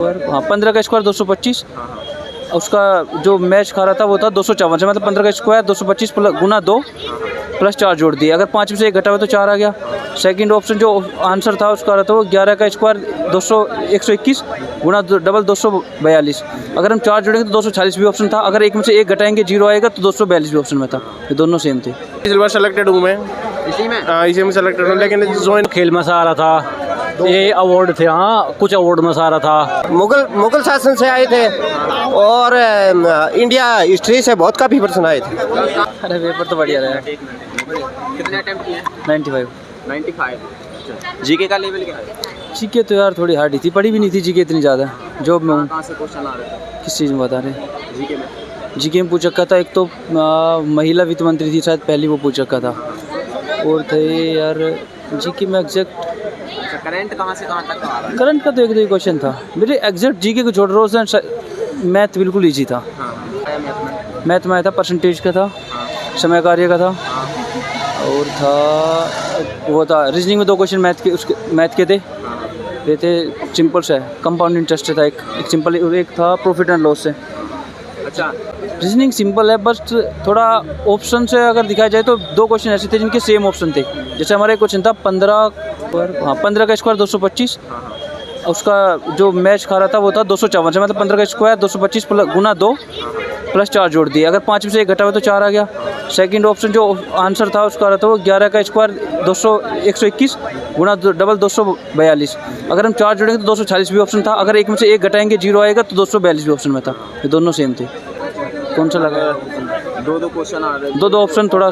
हाँ 15 का स्क्वायर 225। उसका जो मैच खा रहा था वो था 254 से, मतलब 15 का स्क्वायर 225 गुना 2 प्लस 4 जोड़ दिए। अगर 5 में से 1 घटा हुआ तो 4 आ गया। सेकंड ऑप्शन जो आंसर था उसका रहा था वो 11 का स्क्वायर 121 गुना डबल 242। अगर हम 4 जोड़ेंगे तो 240 भी ऑप्शन था। अगर एक में से 1 घटाएंगे 0 आएगा तो 242 भी ऑप्शन में था। ये दोनों सेम थे। इस बार सेलेक्टेड हूँ मैं, इसी में सेलेक्टेड हूँ, लेकिन ज्वाइन खेल में सारा था, ये अवार्ड थे। हाँ कुछ अवार्ड में सारा था। मुगल शासन से आए थे और इंडिया हिस्ट्री से बहुत काफ़ी पर्सन आए थे। अरे पेपर तो बढ़िया रहा। कितने अटेम्प्ट किए? 95। 95। जीके का लेवल क्या है? जीके तो यार थोड़ी हार्ड ही थी, पढ़ी भी नहीं थी जीके इतनी ज़्यादा। जॉब में हूँ। कहाँ से क्वेश्चन आ रहे थे किस चीज़ में बता रहे? जीके में? जीके में पूछ रखा था। एक तो महिला वित्त मंत्री थी शायद पहली, वो पूछ रखा था। और थे यार जीके में एग्जैक्ट करंट कहाँ से कहाँ तक आ रहा है? करंट का तो एक दो क्वेश्चन था मेरे। एग्जैक्ट जीके को छोड़ रहा हूँ। मैथ बिल्कुल ईजी था। मैथ में आया था, परसेंटेज का था, समय कार्य का था, और था वो था रीजनिंग में 2 क्वेश्चन मैथ के थे। ये थे सिंपल से, कंपाउंड इंटरेस्ट था एक सिंपल, और एक था प्रॉफिट एंड लॉस से। अच्छा, रीजनिंग सिंपल है, बस थोड़ा ऑप्शन से अगर दिखाया जाए तो 2 क्वेश्चन ऐसे थे जिनके सेम ऑप्शन थे। जैसे हमारा एक क्वेश्चन था 15 का स्क्वायर 225। उसका जो मैच खा रहा था वो था 254 से, मतलब 15 का स्क्वायर 225 गुना 2 प्लस 4 जोड़ दिए। अगर 5 में से 1 घटा हुआ तो 4 आ गया। सेकंड ऑप्शन जो आंसर था उसका रहा था वो 11 का स्क्वायर 121 गुना डबल 242। अगर हम 4 जोड़ेंगे तो 240 भी ऑप्शन था। अगर एक में से 1 घटाएंगे 0 आएगा तो 242 भी ऑप्शन में था। ये दोनों सेम थे। कौन सा लगा? 2 क्वेश्चन आ रहे थे। 2 ऑप्शन थोड़ा,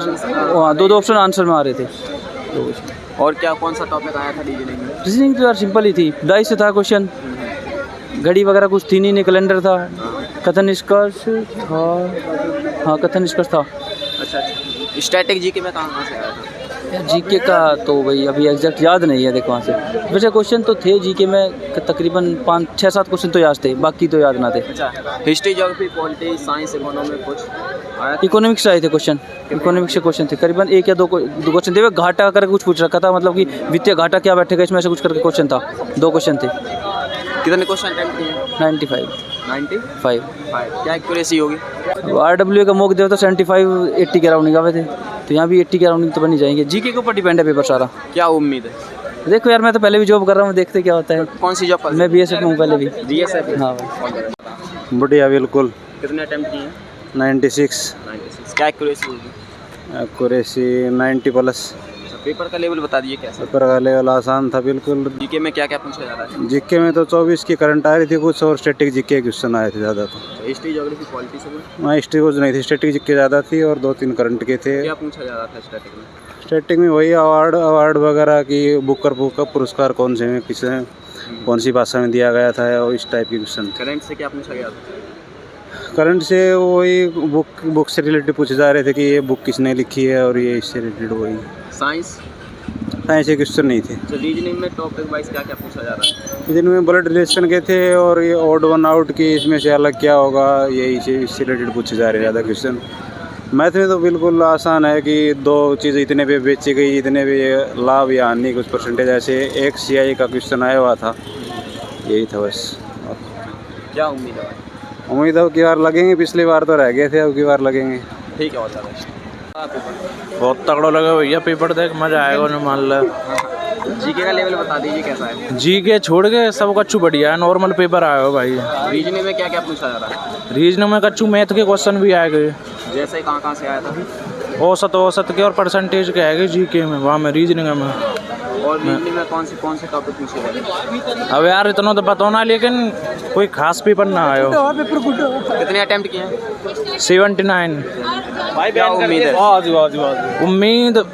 हाँ 2 ऑप्शन आंसर में आ रहे थे। और क्या कौन सा टॉपिक आया था रीजनिंग में? रीजनिंग तो यार सिंपल ही थी, डाइस से था क्वेश्चन। घड़ी वगैरह कुछ थी नहीं, कैलेंडर था, कथन निष्कर्ष था। हाँ कथन निष्कर्ष था। अच्छा, स्टैटिक जीके में कहाँ से आया था? यार जीके का तो भाई अभी एग्जैक्ट याद नहीं है। देखो वहाँ से वैसे क्वेश्चन तो थे जीके में तकरीबन 5-6-7 क्वेश्चन तो याद थे, बाकी तो याद ना थे। अच्छा, history, geography, politics, science, economic कुछ आया था? इकोनॉमिक्स आए थे क्वेश्चन। इकोनॉमिक्स से क्वेश्चन थे करीबन 1 या 2 क्वेश्चन थे। घाटा करके कुछ पूछ रखा था, मतलब कि वित्तीय घाटा क्या बैठेगा इसमें, ऐसे कुछ करके क्वेश्चन था। 2 क्वेश्चन थे। कितने क्वेश्चन अटेम्प्ट किए? 95। 95? क्या एक्यूरेसी होगी? RWA का मॉक दिया तो 75-80 के राउंडिंग आवे थे, तो यहाँ भी 80 के राउंडिंग तो बन ही जाएंगे। जीके के ऊपर डिपेंड है पेपर सारा। क्या उम्मीद है? देखो यार मैं तो पहले भी जॉब कर रहा हूँ, देखते क्या होता है। कौन सी जॉब? मैं BSF में हूँ पहले भी। BSF? हाँ। बढ़िया बिल्कुल। कितने अटेम्प्ट किए? 96। 96। क्या एक्यूरेसी होगी? Accuracy 90 plus. पेपर का लेवल बता दिए कैसा? पेपर का लेवल आसान था बिल्कुल। जीके में क्या क्या पूछा जा रहा है? जीके में तो 24 की करंट आ रही थी कुछ, और स्टैटिक जीके क्वेश्चन आए थे ज़्यादा। तो हिस्ट्री, ज्योग्राफी, पॉलिटिक्स सब वहाँ हिस्ट्री कुछ नहीं थी, स्टैटिक जीके ज़्यादा थी और 2-3 करंट के थे। क्या पूछा जा रहा था स्टैटिक में? स्टैटिक में वही अवार्ड वगैरह की, बुकर का पुरस्कार कौन से में, किसे कौन सी भाषा में दिया गया था, और इस टाइप की क्वेश्चन। करंट से क्या पूछा गया था? करंट से वही बुक से रिलेटेड पूछे जा रहे थे कि ये बुक किसने लिखी है, और ये इससे रिलेटेड वही। साइंस? साइंस के क्वेश्चन नहीं थे। तो रीजनिंग में टॉपिक वाइज क्या क्या पूछा जा रहा है? जिनमें ब्लड रिलेशन के थे, और ये ऑड वन आउट की इसमें से अलग क्या होगा, यही से इससे रिलेटेड पूछे जा रहे ज़्यादा क्वेश्चन। मैथ में तो बिल्कुल आसान है कि 2 चीज़ें इतने पे बेची गई, इतने पे लाभ या हानि कुछ परसेंटेज, ऐसे एक CI का क्वेश्चन आया हुआ था, यही था बस। क्या उम्मीद है? उम्मीद है कि बार लगेंगे, पिछली बार तो रह गए थे, अब की बार लगेंगे। ठीक है, होता है। बहुत तगड़ा लगा भैया पेपर, देख मजा आएगा उन्हें मान लो। जीके का लेवल बता दीजिए कैसा है? जीके छोड़ के सब कच्चू बढ़िया है, नॉर्मल पेपर आएगा भाई। रीजनिंग में क्या क्या पूछा जा रहा है? रीजनिंग में कच्चू मैथ के क्वेश्चन भी आए गए, जैसे कहाँ से आया था? औसत के और परसेंटेज के आएंगे जीके में, वहाँ में रीजनिंग में। और रीजनिंग में कौन से टॉपिक पूछे गए? अब यार इतना तो पता होना, लेकिन कोई खास पेपर ना आयो। कितने अटेम्प्ट किए हैं? 79। क्या उम्मीद है? उम्मीद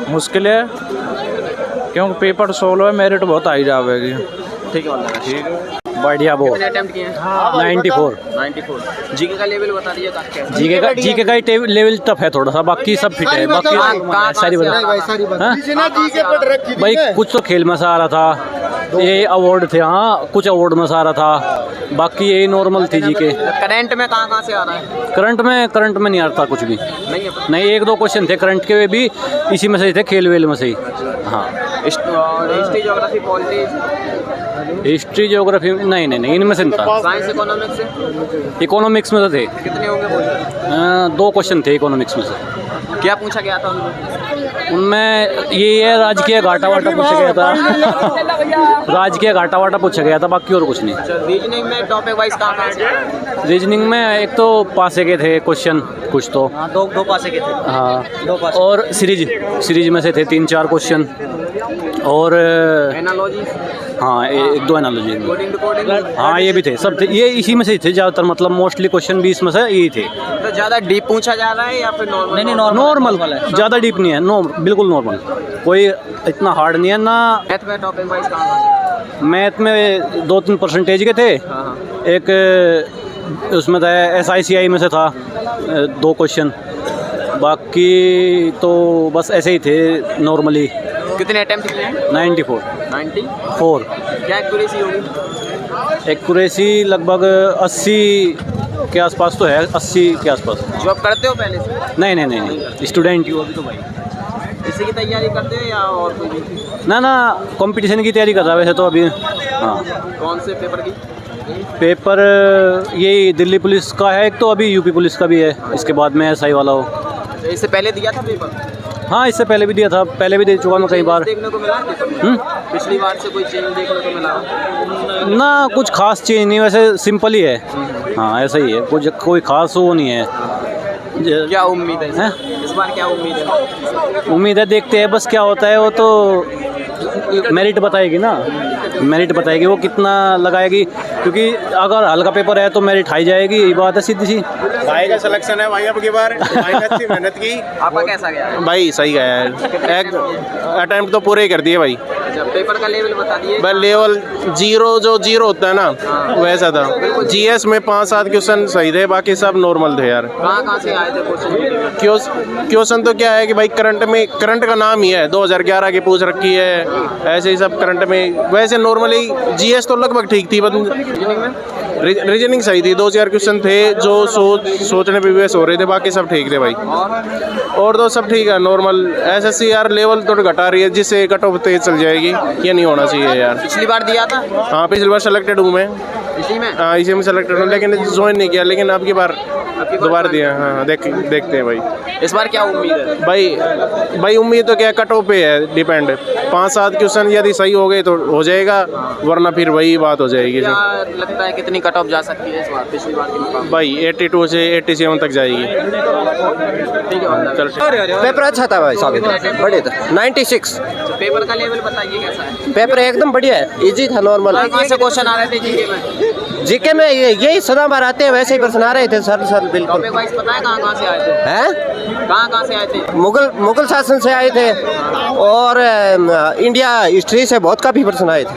मुश्किल है, क्योंकि पेपर 16 है, मेरिट बहुत हाई जाएगी। ठीक है, ठीक है। बढ़िया बहुत। कितने अटेम्प्ट किए हैं? 94। 94। जीके का लेवल बता दीजिए कैसा? जीके का ही लेवल टफ है थोड़ा सा, बाकी सब फिट है। बाकी सारी भाई कुछ तो खेल में से आ रहा था, ये अवार्ड थे। हाँ कुछ अवार्ड में से आ रहा था, बाकी यही नॉर्मल थी जीके। करंट में कहाँ से आ रहा है? करंट में नहीं आ रहा था कुछ भी। नहीं 1-2 क्वेश्चन थे करंट के भी, इसी में से थे, खेल वेल में से ही। हाँ history, geography, politics? History geography नहीं नहीं नहीं इनमें से नहीं था। साइंस इकोनॉमिक्स से इकोनॉमिक्स में तो थे। कितने होंगे क्वेश्चन? 2 क्वेश्चन थे इकोनॉमिक्स में से। क्या पूछा गया था उनमें? उनमें ये राजकीय घाटा वाटा पूछा गया था। राजकीय घाटा वाटा पूछा गया था, बाकी और कुछ नहीं। रीजनिंग में टॉपिक वाइज कहाँ से? रीजनिंग में एक तो पासे के थे क्वेश्चन कुछ तो, दो पासे के थे। हाँ, 2 पासे। और सीरीज में से थे 3-4 क्वेश्चन, और एनालॉजी, हाँ 1-2 एनालॉजी। कोडिंग कोडिंग, हाँ ये भी थे, सब थे, ये इसी में से थे ज़्यादातर, मतलब मोस्टली क्वेश्चन 20 में से यही थे। तो ज़्यादा डीप पूछा जा रहा है या फिर नॉर्मल? नहीं नॉर्मल, ज़्यादा डीप नहीं है, बिल्कुल नॉर्मल, कोई इतना हार्ड नहीं है ना। मैथ में टॉपिक वाइज कहाँ? मैथ में 2-3 परसेंटेज के थे। हाँ। एक उसमें था SICI में से था 2 क्वेश्चन, बाकी तो बस ऐसे ही थे नॉर्मली। कितने अटेम्प्ट किए हैं? 94। क्या एक्यूरेसी होगी? एक्यूरेसी लगभग 80 के आसपास तो है, 80 के आसपास। जॉब करते हो पहले से? नहीं, स्टूडेंट ही हो अभी तो भाई। इसी की तैयारी करते हो या और कोई भी? ना कंपटीशन की तैयारी कर रहा है वैसे तो अभी। हाँ, कौन से पेपर की? पेपर यही दिल्ली पुलिस का है एक तो, अभी यूपी पुलिस का भी है, इसके बाद में SI वाला हो। इससे पहले दिया था पेपर? हाँ, इससे पहले भी दिया था, पहले भी दे चुका मैं कई बार। देखने को मिला पेपर में? पिछली बार से कोई चेंज देखने को मिला? ना कुछ खास चीज़ नहीं, वैसे सिंपल ही है। हाँ ऐसा ही है, कुछ कोई खास वो नहीं है। क्या उम्मीद है हैं? इस बार? क्या उम्मीद है? उम्मीद है, देखते हैं बस क्या होता है, वो तो मेरिट बताएगी ना, मेरिट बताएगी वो कितना लगाएगी, क्योंकि अगर हल्का पेपर है तो मेरिट हाई जाएगी, ये बात है सीधी सी। भाई का सिलेक्शन है भाई अब की बार, भाई ने अच्छी मेहनत की। आपका कैसा गया है? भाई सही गया है, एक अटेम्प्ट तो पूरे कर दिए भाई। अच्छा, पेपर का लेवल बता दिए। बस लेवल 0 होता है ना, वैसा था। GS में 5-7 क्वेश्चन सही थे, बाकी सब नॉर्मल थे यार। कहाँ से आए थे क्वेश्चन तो क्या है कि भाई करंट का नाम ही है, 2011 की पूछ रखी है, ऐसे ही सब करंट में। वैसे नॉर्मली GS तो लगभग ठीक थी, रीजनिंग सही थी, 2-4 क्वेश्चन थे जो सोचने पे बेस हो रहे थे, बाकी सब ठीक थे भाई। और तो सब ठीक है नॉर्मल। SSC यार लेवल तो घटा रही है, जिससे कट ऑफ तेज चल जाएगी, ये नहीं होना चाहिए यार। पिछली बार दिया था? हाँ पिछली बार सेलेक्टेड हूँ मैं, इसी में? हाँ इसी में सेलेक्टेड हूँ, लेकिन ज्वाइन नहीं किया, लेकिन अब की बार दोबारा दिया। हाँ देखते हैं भाई इस बार क्या उम्मीद है? भाई उम्मीद तो क्या, कट ऑफ पे है डिपेंड। 5-7 क्वेश्चन यदि सही हो गए तो हो जाएगा, वरना फिर वही बात हो जाएगी। क्या लगता है कितनी कट ऑफ जा सकती है इस बार पिछली बार के मुकाबले? भाई 82 से 87 तक जाएगी। ठीक है, चल पेपर अच्छा था भाई साहब, बढ़िया था। 96। पेपर का लेवल बताइए कैसा है? पेपर एकदम बढ़िया है, इजी था, नॉर्मल। कहाँ से क्वेश्चन आ रहे थे जीके में? यही सदा बार आते हैं, वैसे ही प्रश्न आ रहे थे सर बिल्कुल। टॉपिक वाइज पता है कहाँ से आए थे? हैं? कहाँ से आए थे? मुगल शासन से आए थे, और इंडिया हिस्ट्री से बहुत काफ़ी प्रश्न आए थे।